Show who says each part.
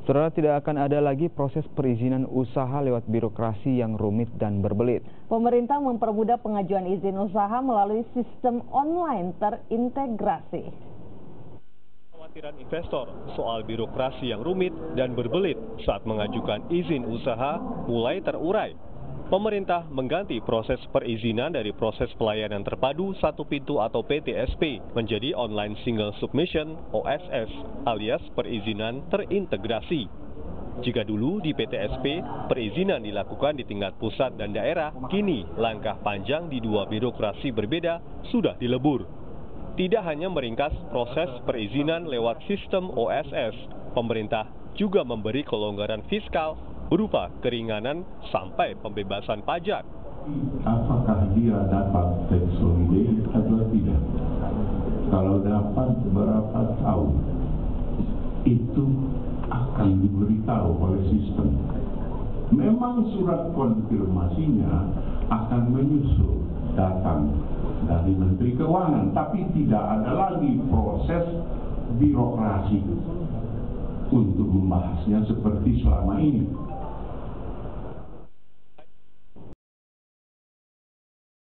Speaker 1: Saudara, tidak akan ada lagi proses perizinan usaha lewat birokrasi yang rumit dan berbelit.
Speaker 2: Pemerintah mempermudah pengajuan izin usaha melalui sistem online terintegrasi.
Speaker 3: Kekhawatiran investor soal birokrasi yang rumit dan berbelit saat mengajukan izin usaha mulai terurai. Pemerintah mengganti proses perizinan dari proses pelayanan terpadu satu pintu atau PTSP menjadi Online Single Submission OSS alias perizinan terintegrasi. Jika dulu di PTSP perizinan dilakukan di tingkat pusat dan daerah, kini langkah panjang di dua birokrasi berbeda sudah dilebur. Tidak hanya meringkas proses perizinan lewat sistem OSS, pemerintah juga memberi kelonggaran fiskal berupa keringanan sampai pembebasan pajak.
Speaker 4: Apakah dia dapat tax holiday atau tidak? Kalau dapat berapa tahun, itu akan diberitahu oleh sistem. Memang surat konfirmasinya akan menyusul datang dari Menteri Keuangan, tapi tidak ada lagi proses birokrasi untuk membahasnya seperti selama ini.